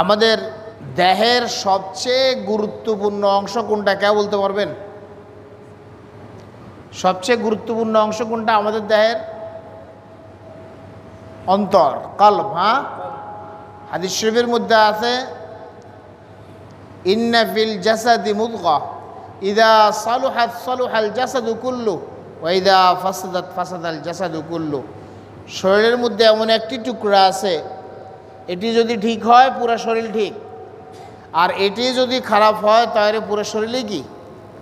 আমাদের দেহের সবচেয়ে গুরুত্বপূর্ণ অংশ কোনটা, কে বলতে পারবেন? সবচেয়ে গুরুত্বপূর্ণ অংশ কোনটা আমাদের দেহের? অন্তর, কলব। হ্যাঁ, হাদিস শরীফের মধ্যে আছে ইন্না ফিল জাসাদি মুদগা ইযা সালুহাত সালুহাল জাসাদু কুল্লু ওয়া ইযা ফাসাদাত ফাসাদাল জাসাদু কুল্লু। শরীরের মধ্যে এমন একটি টুকরা আছে, এটি যদি ঠিক হয় পুরো শরীর ঠিক, আর এটি যদি খারাপ হয় তাহলে পুরো শরীরই কি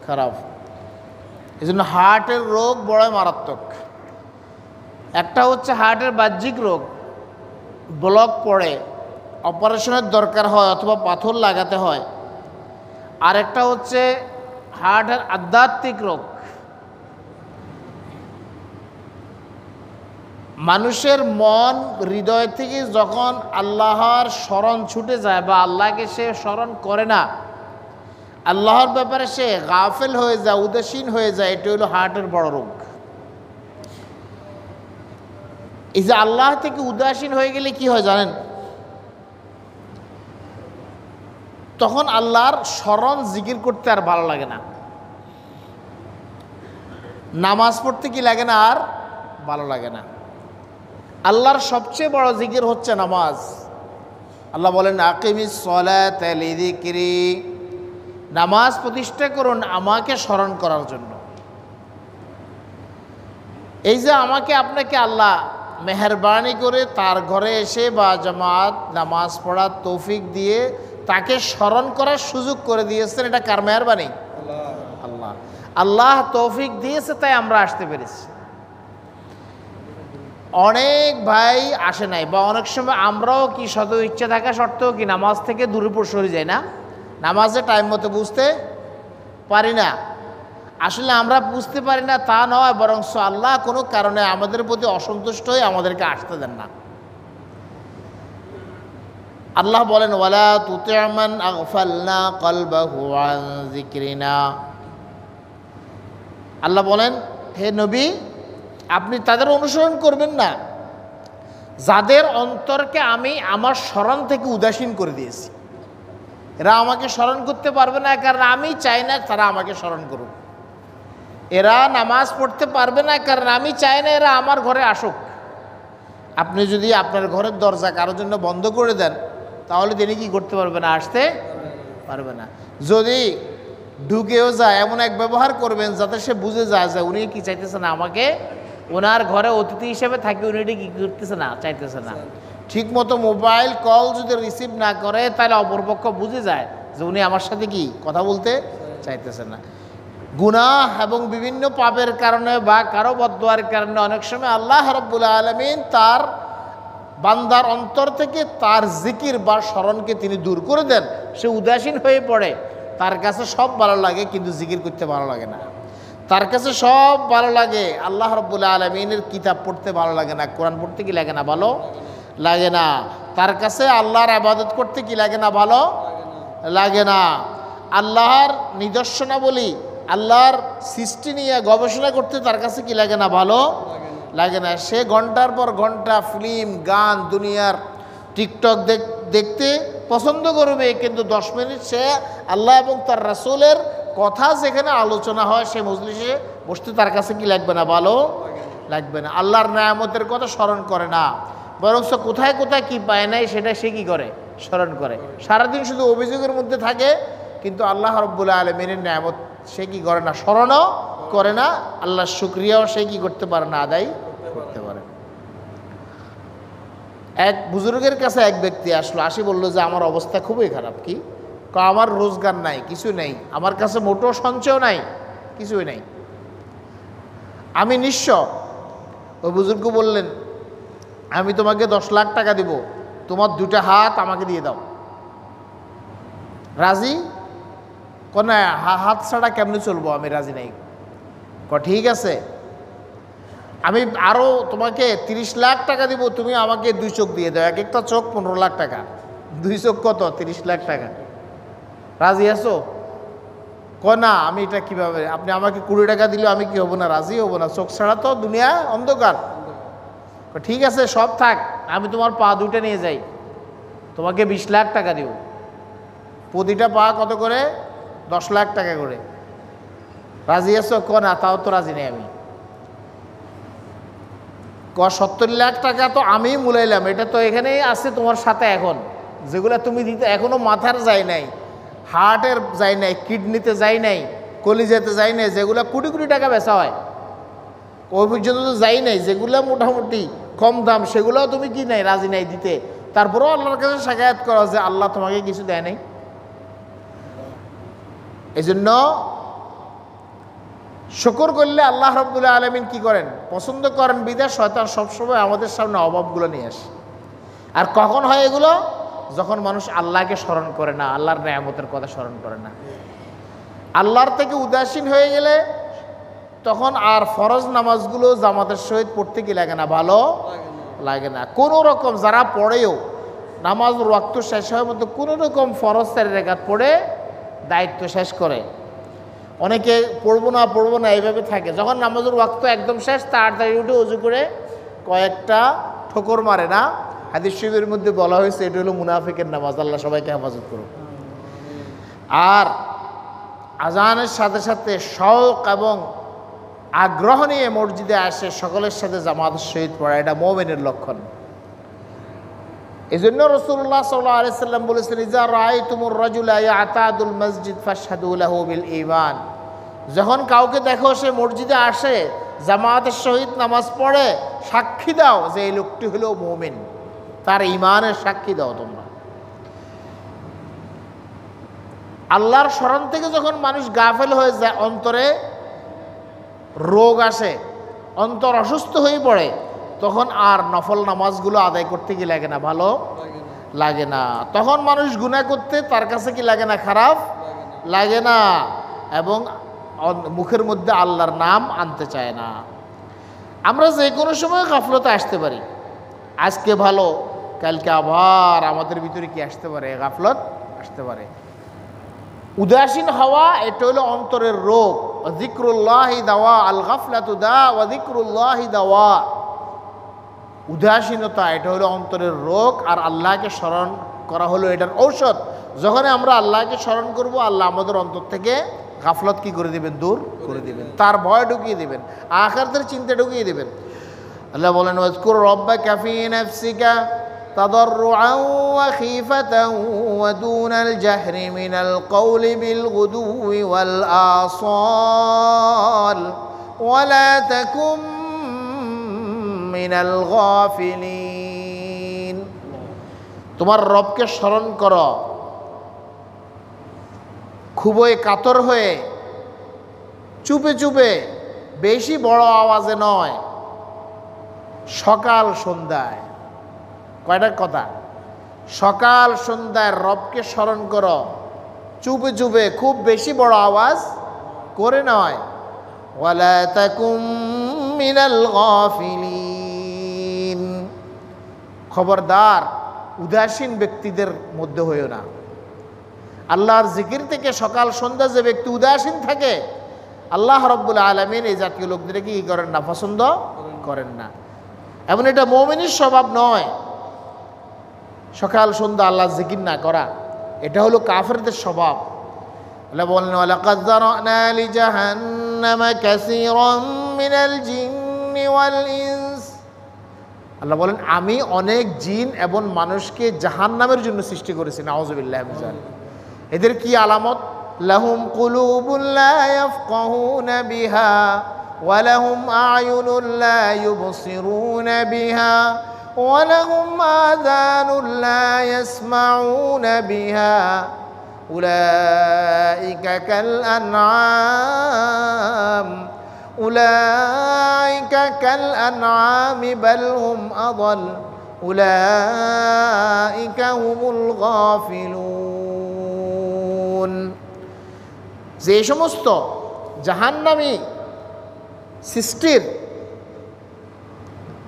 খারাপ। এই জন্য হার্টের রোগ বড় মারাত্মক। একটা হচ্ছে হার্টের বাহ্যিক রোগ, ব্লক পড়ে অপারেশনের দরকার হয় অথবা পাথর লাগাতে হয়। আর একটা হচ্ছে হার্টের আধ্যাত্মিক রোগ। মানুষের মন হৃদয় থেকে যখন আল্লাহর স্মরণ ছুটে যায় বা আল্লাহকে সে স্মরণ করে না, আল্লাহর ব্যাপারে সে গাফেল হয়ে যায়, উদাসীন হয়ে যায়, এটা হলো হার্টের বড় রোগ। এই যে আল্লাহ থেকে উদাসীন হয়ে গেলে কি হয় জানেন? তখন আল্লাহর স্মরণ জিকির করতে আর ভালো লাগে না, নামাজ পড়তে কি লাগে না, আর ভালো লাগে না। আল্লাহর সবচেয়ে বড় জিকির হচ্ছে নামাজ। আল্লাহ বলেন আকিমিস সলাতা লিযিকরি, নামাজ প্রতিষ্ঠা করুন আমাকে স্মরণ করার জন্য। এই যে আমাকে আপনাকে আল্লাহ মেহেরবানি করে তার ঘরে এসে বা জামাত নামাজ পড়ার তৌফিক দিয়ে তাকে স্মরণ করার সুযোগ করে দিয়েছেন, এটা কার মেহেরবানি? আল্লাহ। আল্লাহ তৌফিক দিয়েছে তাই আমরা আসতে পেরেছি। অনেক ভাই আসে নাই, বা অনেক সময় আমরাও কি শত ইচ্ছা থাকা সত্ত্বেও কি নামাজ থেকে দূরে সরে যাই না, নামাজে টাইম মতো বুঝতে পারি না। আসলে আমরা বুঝতে পারি না তা নয়, বরং আল্লাহ কোনো কারণে আমাদের প্রতি অসন্তুষ্ট হয়ে আমাদেরকে আসতে দেন না। আল্লাহ বলেন ওয়ালা তুতি' মান আগফালনা কলবাহু আন যিকরিনা। আল্লাহ বলেন হে নবী, আপনি তাদের অনুসরণ করবেন না যাদের অন্তরকে আমি আমার স্মরণ থেকে উদাসীন করে দিয়েছি। এরা আমাকে স্মরণ করতে পারবে না, কারণ আমি চাই না তারা আমাকে স্মরণ করুক। এরা নামাজ পড়তে পারবে না, কারণ আমি চাই না এরা আমার ঘরে আসুক। আপনি যদি আপনার ঘরের দরজা কারোর জন্য বন্ধ করে দেন, তাহলে তিনি কি করতে পারবে না? আসতে পারবে না। যদি ঢুকেও যায়, এমন এক ব্যবহার করবেন যাতে সে বুঝে যায় যে উনি কি চাইতেছে না, আমাকে ওনার ঘরে অতিথি হিসেবে থাকি, উনি এটি কি করতেছে না, চাইতেছে না। ঠিক মতো মোবাইল কল যদি রিসিভ না করে, তাহলে অপরপক্ষ বুঝে যায় যে উনি আমার সাথে কি কথা বলতে চাইতেছে না। গুনাহ এবং বিভিন্ন পাপের কারণে বা কারো বদদুয়ার কারণে অনেক সময় আল্লাহ রাব্বুল আলামিন তার বান্দার অন্তর থেকে তার জিকির বা স্মরণকে তিনি দূর করে দেন। সে উদাসীন হয়ে পড়ে, তার কাছে সব ভালো লাগে কিন্তু জিকির করতে ভালো লাগে না। তার কাছে সব ভালো লাগে, আল্লাহ রাব্বুল আলামিনের কিতাব পড়তে ভালো লাগে না, কোরআন পড়তে কি লাগে না, ভালো লাগে না। তার কাছে আল্লাহর ইবাদত করতে কি লাগে না, ভালো লাগে না। আল্লাহর নিদর্শনাবলী, আল্লাহর সৃষ্টি নিয়ে গবেষণা করতে তার কাছে কি লাগে না, ভালো লাগে না। সে ঘন্টার পর ঘন্টা ফিল্ম, গান, দুনিয়ার টিকটক দেখতে পছন্দ করবে, কিন্তু 10 মিনিট সে আল্লাহ এবং তার রাসূলের কথা যেখানে আলোচনা হয় সে মজলিসে বসতে তার কাছে কি লাগবে না, ভালো লাগবে না। আল্লাহর নেয়ামতের কথা স্মরণ করে না, বরং কোথায় কোথায় কি পায় নাই সেটা সে কি করে, স্মরণ করে। সারাদিন শুধু অভিযোগের মধ্যে থাকে, কিন্তু আল্লাহ রাব্বুল আলামিনের নেয়ামত সে কি করে না, স্মরণও করে না। আল্লাহর শুকরিয়াও সে কি করতে পারে না, আদায় করতে পারে। এক বুজুর্গের কাছে এক ব্যক্তি আসলো, আসি বলল যে আমার অবস্থা খুবই খারাপ। কি? আমার রোজগার নাই, কিছু নেই, আমার কাছে মোটো সঞ্চয় নাই, কিছুই নাই, আমি নিঃস্ব। ওই বুজুর্গ বললেন আমি তোমাকে 10 লাখ টাকা দিব, তোমার 2টা হাত আমাকে দিয়ে দাও। রাজি? না, হাত ছাড়া কেমনে চলবো, আমি রাজি নাই। ঠিক আছে, আমি আরও তোমাকে 30 লাখ টাকা দিব, তুমি আমাকে 2 চোখ দিয়ে দাও, এক একটা চোখ 15 লাখ টাকা, 2 চোখ কত, 30 লাখ টাকা। রাজি আছো? না, আমি এটা কিভাবে, আপনি আমাকে 20 টাকা দিলে আমি কি হবো না, রাজি হবো না, চোখ ছাড়া তো দুনিয়া অন্ধকার। ঠিক আছে, সব থাক, আমি তোমার পা 2টা নিয়ে যাই। তোমাকে 20 লাখ টাকা দিব, প্রতিটা পা কত করে? 10 লাখ টাকা করে। রাজি আছো? না, তাও তো রাজি নেই আমি। 70 লাখ টাকা তো আমি মূলাইলাম, এটা তো এখানেই আছে তোমার সাথে এখন, যেগুলো তুমি দিতে এখনো মাথার যায় নাই, হার্টের যায় নাই, কিডনিতে যায় নাই, কলিজাতে যায় নাই, যেগুলো কোটি কোটি টাকা বেচা হয় ওই পর্যন্ত তো যাই নাই, যেগুলো মোটামুটি কম দাম সেগুলোও তুমি কি নাই, রাজি নাই দিতে। তারপরেও আল্লাহর কাছে শাকায়াত করো যে আল্লাহ তোমাকে কিছু দেয় নাই। এই জন্য শুকর করলে আল্লাহ রাব্বুল আলামিন কি করেন? পছন্দ করেন। বিধায় শয়তান সবসময় আমাদের সামনে অভাবগুলো নিয়ে আসে। আর কখন হয় এগুলো? যখন মানুষ আল্লাহকে স্মরণ করে না, আল্লাহর নেয়ামতের কথা স্মরণ করে না, আল্লাহর থেকে উদাসীন হয়ে গেলে তখন আর ফরজ নামাজগুলো জামাতের সহিত পড়তে কি লাগে না, ভালো লাগে না। কোনো রকম যারা পড়েও নামাজ ওয়াক্ত শেষ হওয়ার মধ্যে কোনো রকম ফরজ 4 রাকাত পড়ে দায়িত্ব শেষ করে। অনেকে পড়বো না এইভাবে থাকে। যখন নামাজের ওয়াক্ত একদম শেষ, তাড়াতাড়ি উঠে উজু করে কয়েকটা ঠোকর মারে না। হাদিস শরীফের মধ্যে বলা হয়েছে এটা হলো মুনাফিকের নামাজ। আল্লাহ সবাইকে হেফাজত করুন। আর আজানের সাথে সাথে শৌক এবং আগ্রহ নিয়ে মসজিদে আসে, সকলের সাথে জামাতের সহিত পড়া, এটা মুমিনের লক্ষণ। এই জন্য রাসূলুল্লাহ সাল্লাল্লাহু আলাইহি সাল্লাম বলেছেন, ইজা রাআইতুমুর রাজুলা ইয়াতাদুল মসজিদ ফাশহাদু লাহু বিল ঈমান। যখন কাউকে দেখো সে মসজিদে আসে, জামাতের সহিত নামাজ পড়ে, সাক্ষী দাও যে এই লোকটি হলো মুমিন, তার ঈমানের সাক্ষী দাও তোমরা। আল্লাহর স্মরণ থেকে যখন মানুষ গাফেল হয়ে যায়, অন্তরে রোগ আসে, অন্তর অসুস্থ হয়ে পড়ে, তখন আর নফল নামাজগুলো আদায় করতে কি লাগে না, ভালো লাগে না। তখন মানুষ গুনাহ করতে তার কাছে কি লাগে না, খারাপ লাগে না, এবং মুখের মধ্যে আল্লাহর নাম আনতে চায় না। আমরা যে কোনো সময় গাফলতে আসতে পারি। আজকে ভালো, কালকে আবার আমাদের ভিতরে কি আসতে পারে, গাফলত আসতে পারে। উদাসীন হওয়া এটা হলো অন্তরের রোগ। যিকরুল্লাহি দাওয়া, আল গাফলাতু দা ওয়া যিকরুল্লাহি দাওয়া। উদাসীনতা এটা হলো অন্তরের রোগ, আর আল্লাহকে স্মরণ করা হলো এটার ঔষধ। যখন আমরা আল্লাহকে স্মরণ করব, আল্লাহ আমাদের অন্তর থেকে গাফলত কি করে দিবেন, দূর করে দিবেন, তার ভয় ঢুকিয়ে দিবেন, আখিরাতের চিন্তা ঢুকিয়ে দিবেন। আল্লাহ বলেন, ওয়াজকুর রাব্বাকা ফী নাফসিকা তাদাররুআন ওয়া খীফাতান ওয়া দুনাল জাহরি মিনাল কওলি বিল গুদুই ওয়াল আসাল ওয়া লা তাকুম মিনাল গাফিলিন। তোমার রবকে স্মরণ করো খুবই কাতর হয়ে, চুপে চুপে, বেশি বড় আওয়াজে নয়, সকাল সন্ধ্যায়। কয়টার কথা? সকাল সন্ধ্যায় রবকে স্মরণ করো, চুপে চুপে, খুব বেশি বড় আওয়াজ করে নয়। ওয়ালা তাকুম মিনাল গাফিলিন। খবরদার উদাসীন ব্যক্তিদের মধ্যে হইও না। আল্লাহর জিকির থেকে সকাল সন্ধ্যা যে ব্যক্তি উদাসীন থাকে, আল্লাহ রাব্বুল আলামিন এই জাতীয় লোকদেরকে কি করেন না, পছন্দ করেন না। এমন এটা মুমিনের স্বভাব নয়, সকাল সন্ধ্যা আল্লাহ জিকির না করা। এটা হলো কাফেরদের স্বভাব। আল্লাহ বলেন, ওয়ালাকাদ যারানা লিজাহান্নামা কাসীরাম মিনাল জিন্নি ওয়াল ইনস। আল্লাহ বলেন, আমি অনেক জিন এবং মানুষকে জাহান্নামের জন্য সৃষ্টি করেছি। নাউযুবিল্লাহি মিন যালিক। এদের কি আলামত? লাহুম কুলুবুন লা ইয়াফকাহুনা বিহা ওয়া লাহুম আ'য়ুনুন লা ইউবসিরুনা বিহা ওয়া লাহুম আযানুন লা ইয়াসমাউনা বিহা উলাইকা কাল আনআম উলাইকা কাল আনআমি বাল হুম আযাল উলাইকা হুমুল গাফিলুন। যে সমস্ত জাহান্নামী সৃষ্টির,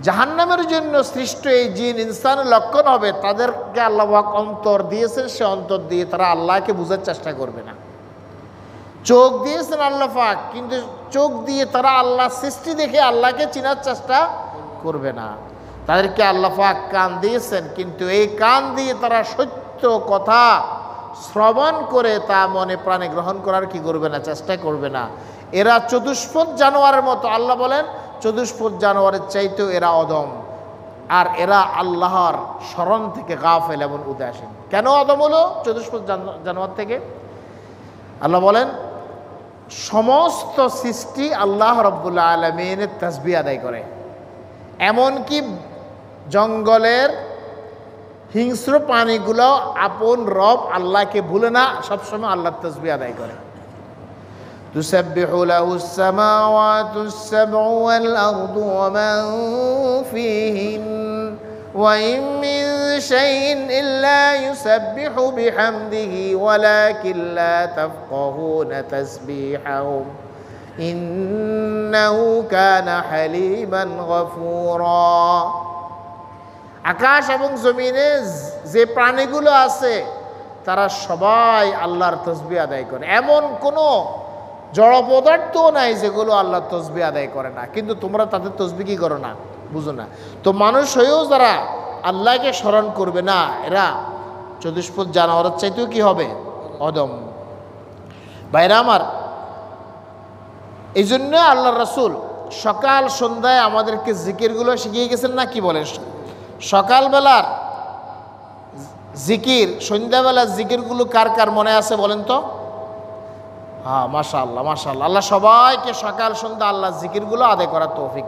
জাহান্নামের জন্য সৃষ্ট এই জিন ইনসানের লক্ষণ হবে, তাদেরকে আল্লাহ পাক অন্তর দিয়েছেন, সে অন্তর দিয়ে তারা আল্লাহকে বোঝার চেষ্টা করবে না। চোখ দিয়েছেন আল্লাহ পাক, কিন্তু চোখ দিয়ে তারা আল্লাহ সৃষ্টি দেখে আল্লাহকে চেনার চেষ্টা করবে না। তাদেরকে আল্লাহ পাক কান দিয়েছেন, কিন্তু এই কান দিয়ে তারা সত্য কথা শ্রবণ করে তা মনে প্রাণে গ্রহণ করার কি করবে না, চেষ্টা করবে না। এরা চতুষ্পদ জানোয়ারের মতো। আল্লাহ বলেন চতুষ্পদ জানোয়ারের চাইতেও এরা অদম, আর এরা আল্লাহর স্মরণ থেকে গাফেল এবং উদাসীন। কেন অদম হলো চতুষ্পদ জানোয়ার থেকে? আল্লাহ বলেন সমস্ত সৃষ্টি আল্লাহ রাব্বুল আলামিনের তাসবিহ আদায় করে, এমনকি জঙ্গলের হিংস্র প্রাণীগুলো আপন রব আল্লাহকে ভুলে না, সবসময় আল্লাহর তাসবিহ আদায় করে। তুসাব্বিহু লাহুস সামাওয়াতুস সাবউ ওয়াল আরদু ওয়া মান ফীহিন ওয়া ইন মিন শাইইন ইল্লা ইউসাব্বিহু বিহামদিহি ওয়ালাকিন লা তাফকাহুনা তাসবিহাহুম ইন্নাহু কানা হালিমান গফুরা। আকাশ এবং জমিনে যে প্রাণীগুলো আছে তারা সবাই আল্লাহর তাসবিহ আদায় করে, এমন কোনো জড় পদার্থও নাই যেগুলো আল্লাহর তাসবিহ আদায় করে না, কিন্তু তোমরা তাদের তাসবিহ কি করো না, বুঝো না। তো মানুষ হয়েও যারা আল্লাহকে স্মরণ করবে না, এরা চতুষ্পদ জানোয়ারের চাইতেও কি হবে, অদম। ভাইরা আমার, এই জন্য আল্লাহ রাসূল সকাল সন্ধ্যায় আমাদেরকে জিকিরগুলো শিখিয়ে গেছেন না? কি বলেন, সকালবেলার জিকির, সন্ধ্যাবেলার জিকিরগুলো কার কার মনে আছে বলেন তো? হ্যাঁ, মাশাআল্লাহ মাশাআল্লাহ। আল্লাহ সবাইকে সকাল সন্ধ্যা আল্লাহর জিকিরগুলো আদায় করার তৌফিক।